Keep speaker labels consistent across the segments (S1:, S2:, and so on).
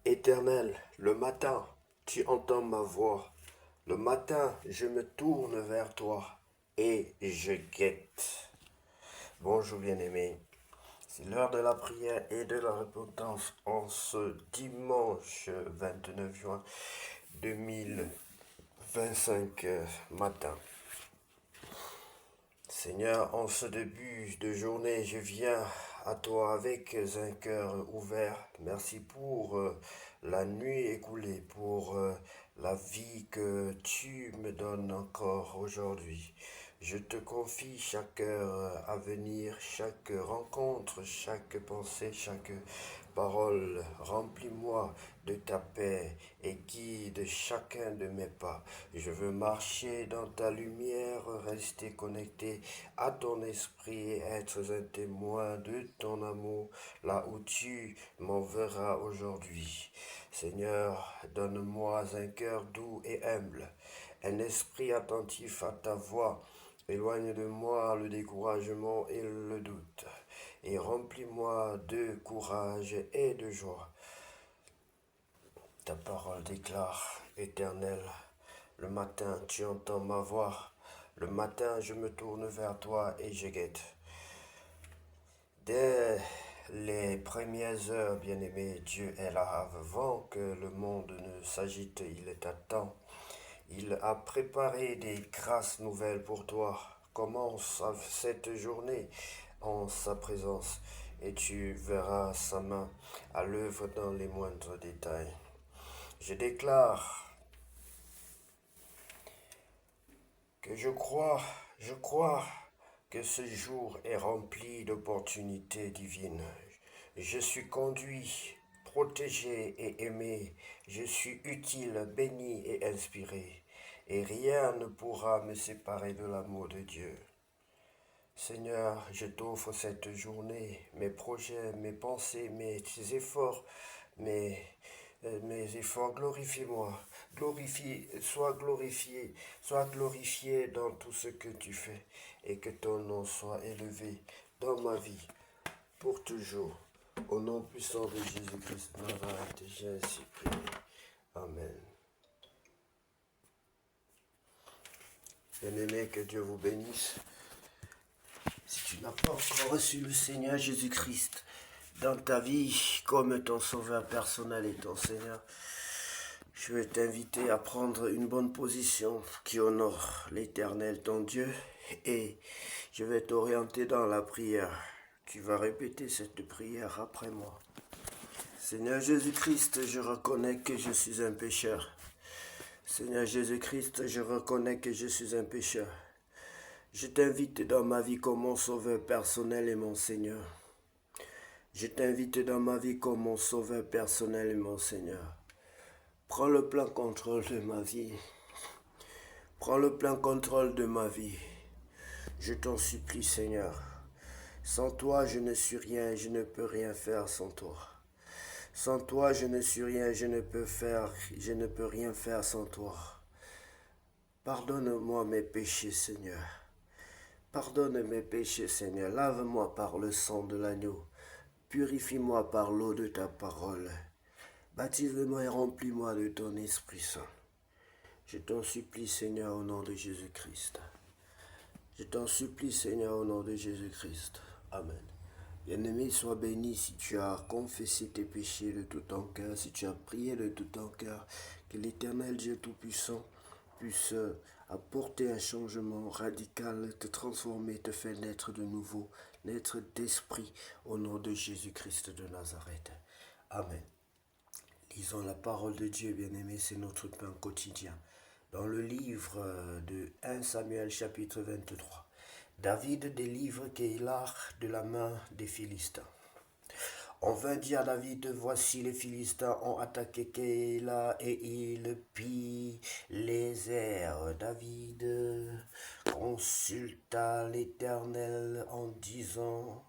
S1: Éternel, le matin, tu entends ma voix. Le matin, je me tourne vers toi et je guette. Bonjour bien-aimés, c'est l'heure de la prière et de la repentance en ce dimanche 29 juin 2025 matin. Seigneur, en ce début de journée, je viens à toi avec un cœur ouvert. Merci pour la nuit écoulée, pour la vie que tu me donnes encore aujourd'hui. Je te confie chaque heure à venir, chaque rencontre, chaque pensée, chaque parole. Remplis-moi de ta paix et guide chacun de mes pas. Je veux marcher dans ta lumière, rester connecté à ton esprit et être un témoin de ton amour là où tu m'enverras aujourd'hui. Seigneur, donne-moi un cœur doux et humble, un esprit attentif à ta voix. Éloigne de moi le découragement et le doute, et remplis-moi de courage et de joie. Ta parole déclare, Éternel, le matin tu entends ma voix, le matin je me tourne vers toi et je guette. Dès les premières heures, bien-aimé, Dieu est là avant que le monde ne s'agite, il est à temps. Il a préparé des grâces nouvelles pour toi. Commence cette journée en sa présence et tu verras sa main à l'œuvre dans les moindres détails. Je déclare que je crois que ce jour est rempli d'opportunités divines. Je suis conduit, protégé et aimé. Je suis utile, béni et inspiré. Et rien ne pourra me séparer de l'amour de Dieu. Seigneur, je t'offre cette journée, mes projets, mes pensées, mes efforts, mes efforts, glorifie-moi. Sois glorifié dans tout ce que tu fais et que ton nom soit élevé dans ma vie pour toujours. Au nom puissant de Jésus-Christ, Nazareth, j'ai ainsi prié. Amen. Bien-aimé, que Dieu vous bénisse. Si tu n'as pas encore reçu le Seigneur Jésus-Christ dans ta vie comme ton sauveur personnel et ton Seigneur, je vais t'inviter à prendre une bonne position qui honore l'Éternel, ton Dieu, et je vais t'orienter dans la prière. Tu vas répéter cette prière après moi. Seigneur Jésus-Christ, je reconnais que je suis un pécheur. Seigneur Jésus-Christ, je reconnais que je suis un pécheur. Je t'invite dans ma vie comme mon sauveur personnel et mon Seigneur. Je t'invite dans ma vie comme mon sauveur personnel et mon Seigneur. Prends le plein contrôle de ma vie. Prends le plein contrôle de ma vie. Je t'en supplie, Seigneur. Sans toi, je ne suis rien, je ne peux rien faire sans toi. Sans toi, je ne suis rien, je ne peux rien faire sans toi. Pardonne-moi mes péchés, Seigneur. Pardonne mes péchés, Seigneur. Lave-moi par le sang de l'agneau. Purifie-moi par l'eau de ta parole. Baptise-moi et remplis-moi de ton Esprit Saint. Je t'en supplie, Seigneur, au nom de Jésus-Christ. Je t'en supplie, Seigneur, au nom de Jésus-Christ. Amen. Bien-aimé, sois béni si tu as confessé tes péchés de tout ton cœur, si tu as prié de tout ton cœur, que l'Éternel Dieu Tout-Puissant puisse apporter un changement radical, te transformer, te faire naître de nouveau, naître d'esprit au nom de Jésus-Christ de Nazareth. Amen. Lisons la parole de Dieu, bien-aimé, c'est notre pain quotidien. Dans le livre de 1 Samuel chapitre 23, David délivre Keïla de la main des Philistins. On vint dire à David, voici les Philistins ont attaqué Keïla et ils pillent les airs. David consulta l'Éternel en disant,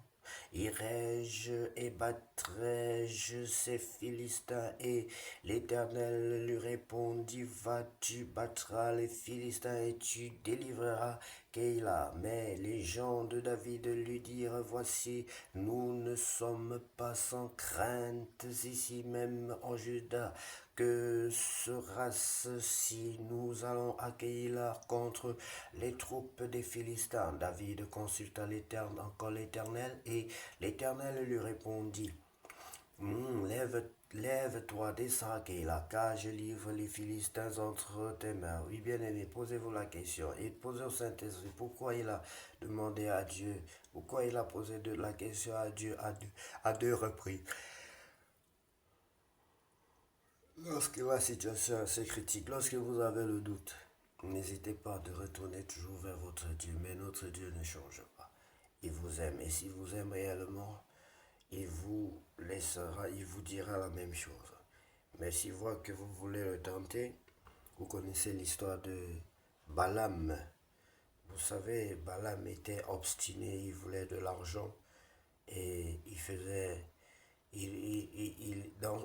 S1: irai-je et battrai-je ces Philistins? Et l'Éternel lui répondit, vas-tu battras les Philistins et tu délivreras Keïla. Mais les gens de David lui dirent, voici, nous ne sommes pas sans crainte ici même en Juda. Que sera-ce si nous allons à Keïla contre les troupes des Philistins? David consulta l'Éternel, encore l'Éternel, et l'Éternel lui répondit, lève-toi, descends à Keïla, car je livre les Philistins entre tes mains. Oui, bien aimé, posez-vous la question et posez au Saint-Esprit pourquoi il a demandé à Dieu, pourquoi il a posé la question à Dieu à deux reprises. Lorsque la situation est assez critique, lorsque vous avez le doute, n'hésitez pas de retourner toujours vers votre Dieu, mais notre Dieu ne change pas. Il vous aime et s'il vous aime réellement, il vous laissera, il vous dira la même chose. Mais s'il voit que vous voulez le tenter, vous connaissez l'histoire de Balaam. Vous savez, Balaam était obstiné, il voulait de l'argent et il faisait,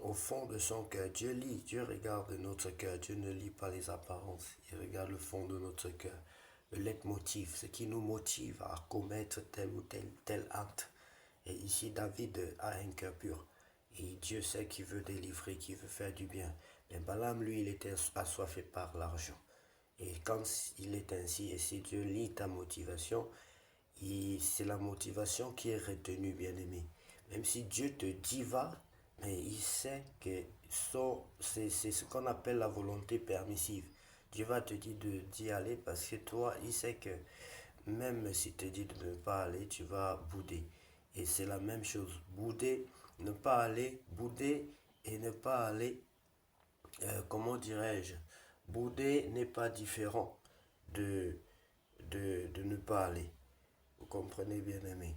S1: au fond de son cœur, Dieu regarde notre cœur, Dieu ne lit pas les apparences, il regarde le fond de notre cœur, le leitmotiv, ce qui nous motive à commettre tel ou tel acte. Et ici, David a un cœur pur. Et Dieu sait qu'il veut délivrer, qu'il veut faire du bien. Mais Balaam, lui, il était assoiffé par l'argent. Et quand il est ainsi, et si Dieu lit ta motivation, c'est la motivation qui est retenue, bien-aimé. Même si Dieu te dit va, mais il sait que c'est ce qu'on appelle la volonté permissive. Dieu va te dire d'y aller parce que toi, il sait que même s'il te dit de ne pas aller, tu vas bouder. Et c'est la même chose. Bouder, ne pas aller, bouder et ne pas aller, comment dirais-je, bouder n'est pas différent de, de ne pas aller. Vous comprenez, bien aimé.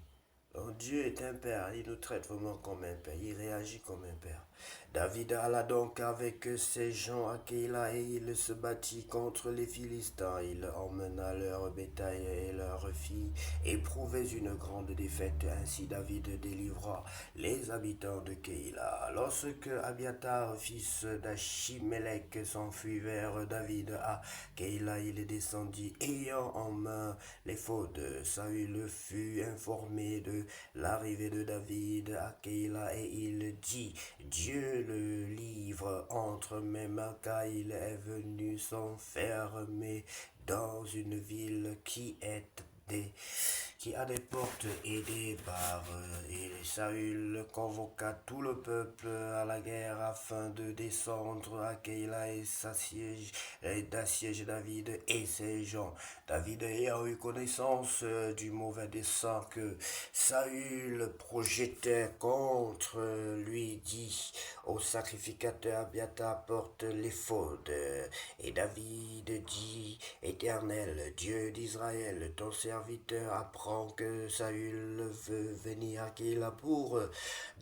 S1: Donc Dieu est un père, il nous traite vraiment comme un père, il réagit comme un père. David alla donc avec ses gens à Keïla et il se battit contre les Philistins. Il emmena leur bétail et leur fit éprouver une grande défaite. Ainsi David délivra les habitants de Keïla. Lorsque Abiatar, fils d'Achimélec, s'enfuit vers David à Keïla, il descendit ayant en main l'éphod. Saül fut informé de l'arrivée de David à Keïla et il dit, Dieu le livre entre mes mains car il est venu s'enfermer dans une ville qui a des portes et des barres. Et Saül convoqua tout le peuple à la guerre afin de descendre à Keïla et d'assiéger David et ses gens. David ayant eu connaissance du mauvais dessein que Saül projetait contre lui, dit au sacrificateur Abiatar, porte l'éphod. Et David dit, Éternel, Dieu d'Israël, ton serviteur apprend que Saül veut venir à Keïla pour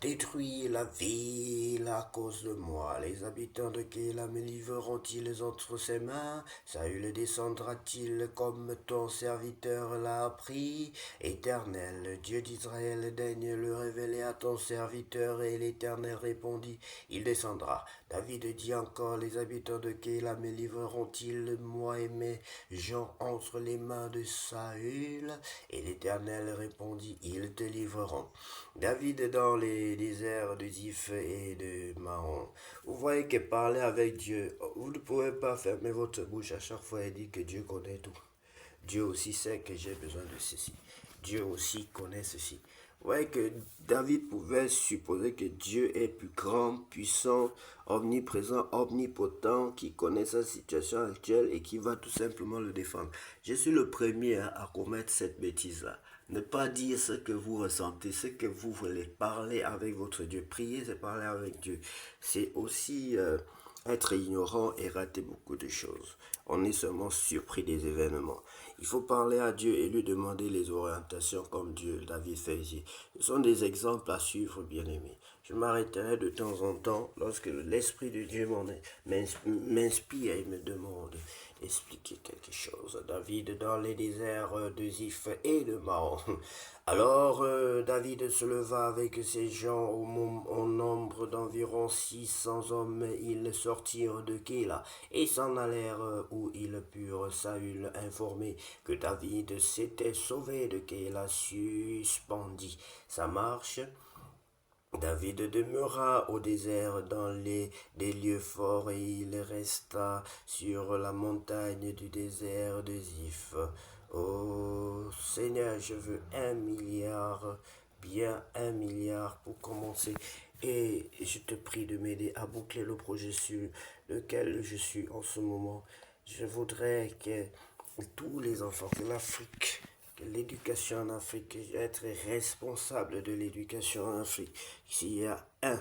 S1: détruire la ville à cause de moi. Les habitants de Keïla me livreront-ils entre ses mains? Saül descendra-t-il comme ton serviteur l'a appris? Éternel, Dieu d'Israël, daigne le révéler à ton serviteur. Et l'Éternel répondit, il descendra. David dit encore, les habitants de Keïla me livreront-ils, moi et mes gens, entre les mains de Saül? Et l'Éternel répondit, ils te livreront. David dans les déserts de Ziph et de Mahon. Vous voyez que parler avec Dieu, vous ne pouvez pas fermer votre bouche à chaque fois et dire que Dieu connaît tout. Dieu aussi sait que j'ai besoin de ceci. Dieu aussi connaît ceci. Vous voyez que David pouvait supposer que Dieu est plus grand, puissant, omniprésent, omnipotent, qui connaît sa situation actuelle et qui va tout simplement le défendre. Je suis le premier à commettre cette bêtise-là. Ne pas dire ce que vous ressentez, ce que vous voulez. Parler avec votre Dieu. Prier, c'est parler avec Dieu. C'est aussi être ignorant et rater beaucoup de choses. On est seulement surpris des événements. Il faut parler à Dieu et lui demander les orientations comme David fait ici. Ce sont des exemples à suivre, bien-aimés. Je m'arrêterai de temps en temps lorsque l'Esprit de Dieu m'inspire et me demande d'expliquer quelque chose. David dans les déserts de Ziph et de Maon. Alors David se leva avec ses gens au nombre d'environ 600 hommes. Ils sortirent de Kéla et s'en allèrent où ils purent. Saül, informé que David s'était sauvé de Kéla, suspendit sa marche. David demeura au désert dans des lieux forts et il resta sur la montagne du désert de Ziph. Oh Seigneur, je veux 1 milliard, bien 1 milliard pour commencer. Et je te prie de m'aider à boucler le projet sur lequel je suis en ce moment. Je voudrais que tous les enfants de l'Afrique, que l'éducation en Afrique, être responsable de l'éducation en Afrique. S'il y a un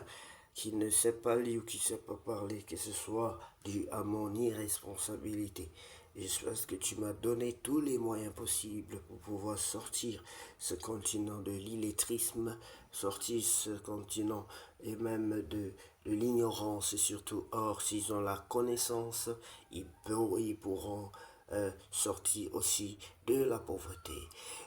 S1: qui ne sait pas lire ou qui ne sait pas parler, que ce soit dû à mon irresponsabilité. J'espère que tu m'as donné tous les moyens possibles pour pouvoir sortir ce continent de l'illettrisme, sortir ce continent et même de l'ignorance et surtout, or, s'ils ont la connaissance, ils pourront sortir aussi de la pauvreté.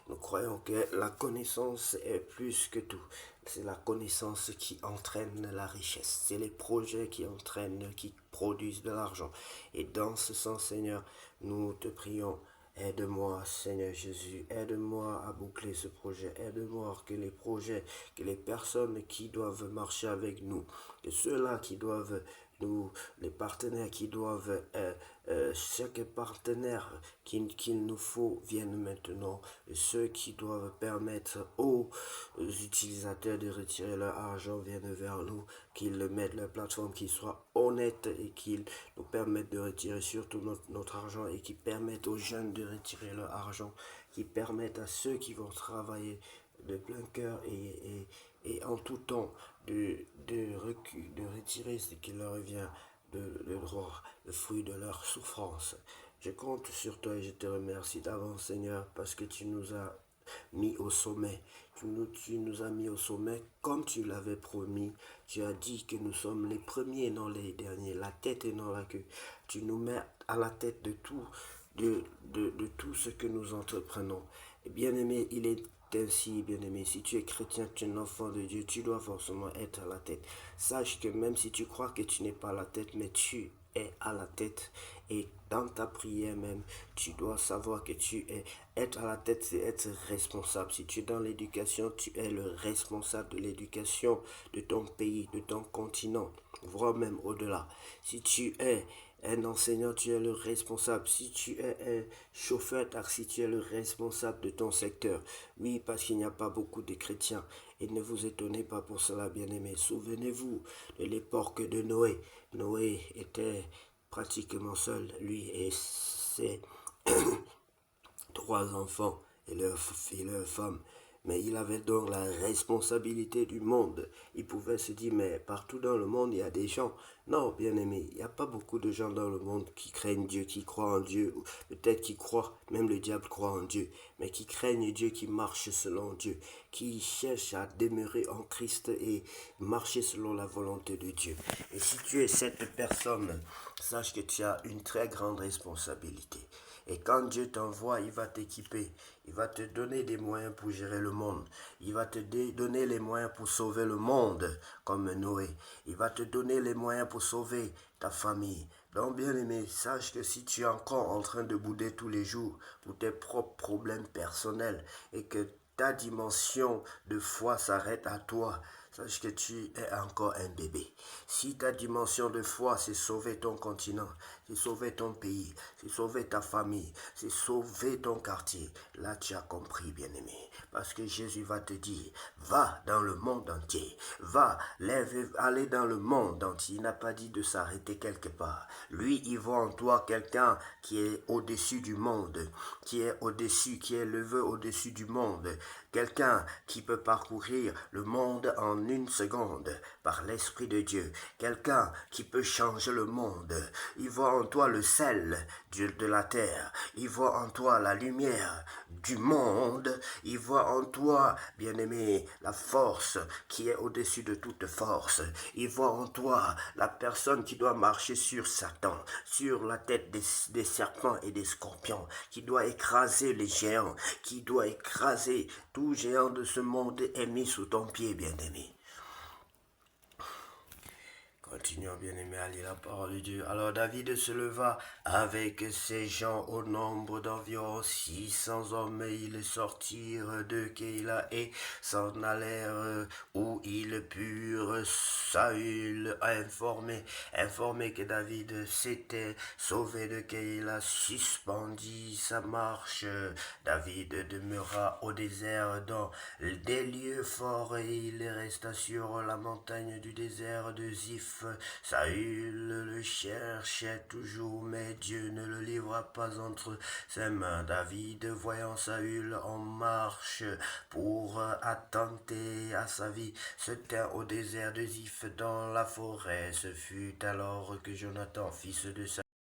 S1: Nous croyons que la connaissance est plus que tout. C'est la connaissance qui entraîne la richesse. C'est les projets qui entraînent, qui produisent de l'argent. Et dans ce sens, Seigneur, nous te prions. Aide-moi, Seigneur Jésus, aide-moi à boucler ce projet, aide-moi que les projets, que les personnes qui doivent marcher avec nous, que ceux-là qui doivent les partenaires qui doivent, chaque partenaire qu'il nous faut viennent maintenant, et ceux qui doivent permettre aux utilisateurs de retirer leur argent viennent vers nous, qu'ils mettent leur plateforme qui soit honnête et qu'ils nous permettent de retirer surtout notre argent et qui permettent aux jeunes de retirer leur argent, qui permettent à ceux qui vont travailler de plein cœur et en tout temps de retirer ce qui leur revient de droit, le fruit de leur souffrance. Je compte sur toi et je te remercie d'avance, Seigneur, parce que tu nous as mis au sommet. Tu nous as mis au sommet comme tu l'avais promis. Tu as dit que nous sommes les premiers et non les derniers, la tête et non la queue. Tu nous mets à la tête de tout, de tout ce que nous entreprenons. Et bien aimé, il est ainsi, bien-aimé, si tu es chrétien, tu es un enfant de Dieu, tu dois forcément être à la tête. Sache que même si tu crois que tu n'es pas à la tête, mais tu es à la tête. Et dans ta prière même, tu dois savoir que tu es. Être à la tête, c'est être responsable. Si tu es dans l'éducation, tu es le responsable de l'éducation de ton pays, de ton continent, voire même au-delà. Si tu es un enseignant, tu es le responsable. Si tu es un chauffeur taxi, tu es le responsable de ton secteur. Oui, parce qu'il n'y a pas beaucoup de chrétiens. Et ne vous étonnez pas pour cela, bien-aimés. Souvenez-vous de l'époque de Noé. Noé était pratiquement seul, lui et ses 3 enfants et leur femme. Mais il avait donc la responsabilité du monde. Il pouvait se dire, mais partout dans le monde, il y a des gens. Non, bien aimé, il n'y a pas beaucoup de gens dans le monde qui craignent Dieu, qui croient en Dieu. Peut-être qui croient, même le diable croit en Dieu. Mais qui craignent Dieu, qui marchent selon Dieu. Qui cherchent à demeurer en Christ et marcher selon la volonté de Dieu. Et si tu es cette personne, sache que tu as une très grande responsabilité. Et quand Dieu t'envoie, il va t'équiper. Il va te donner des moyens pour gérer le monde. Il va te donner les moyens pour sauver le monde, comme Noé. Il va te donner les moyens pour sauver ta famille. Donc, bien aimé, sache que si tu es encore en train de bouder tous les jours pour tes propres problèmes personnels et que ta dimension de foi s'arrête à toi, sache que tu es encore un bébé. Si ta dimension de foi, c'est sauver ton continent, c'est sauver ton pays, c'est sauver ta famille, c'est sauver ton quartier, là tu as compris, bien-aimé. Parce que Jésus va te dire, va dans le monde entier, va, allez dans le monde entier. Il n'a pas dit de s'arrêter quelque part. Lui, il voit en toi quelqu'un qui est au-dessus du monde, qui est au-dessus, qui est levé au-dessus du monde. Quelqu'un qui peut parcourir le monde en une seconde par l'Esprit de Dieu. Quelqu'un qui peut changer le monde. Il voit en toi le sel de la terre. Il voit en toi la lumière du monde. Il voit en toi, bien-aimé, la force qui est au-dessus de toute force. Il voit en toi la personne qui doit marcher sur Satan, sur la tête des serpents et des scorpions, qui doit écraser les géants, qui doit écraser tout géant de ce monde est mis sous ton pied, bien-aimé. Continuons, bien-aimé, à lire la parole de Dieu. Alors David se leva avec ses gens au nombre d'environ 600 hommes et ils sortirent de Keïla et s'en allèrent où ils purent. Saül a informé que David s'était sauvé de Keïla, suspendit sa marche. David demeura au désert dans des lieux forts et il resta sur la montagne du désert de Ziph. Saül le cherchait toujours, mais Dieu ne le livra pas entre ses mains. David, voyant Saül en marche pour attenter à sa vie, se tint au désert de Ziph dans la forêt. Ce fut alors que Jonathan, fils de Saül,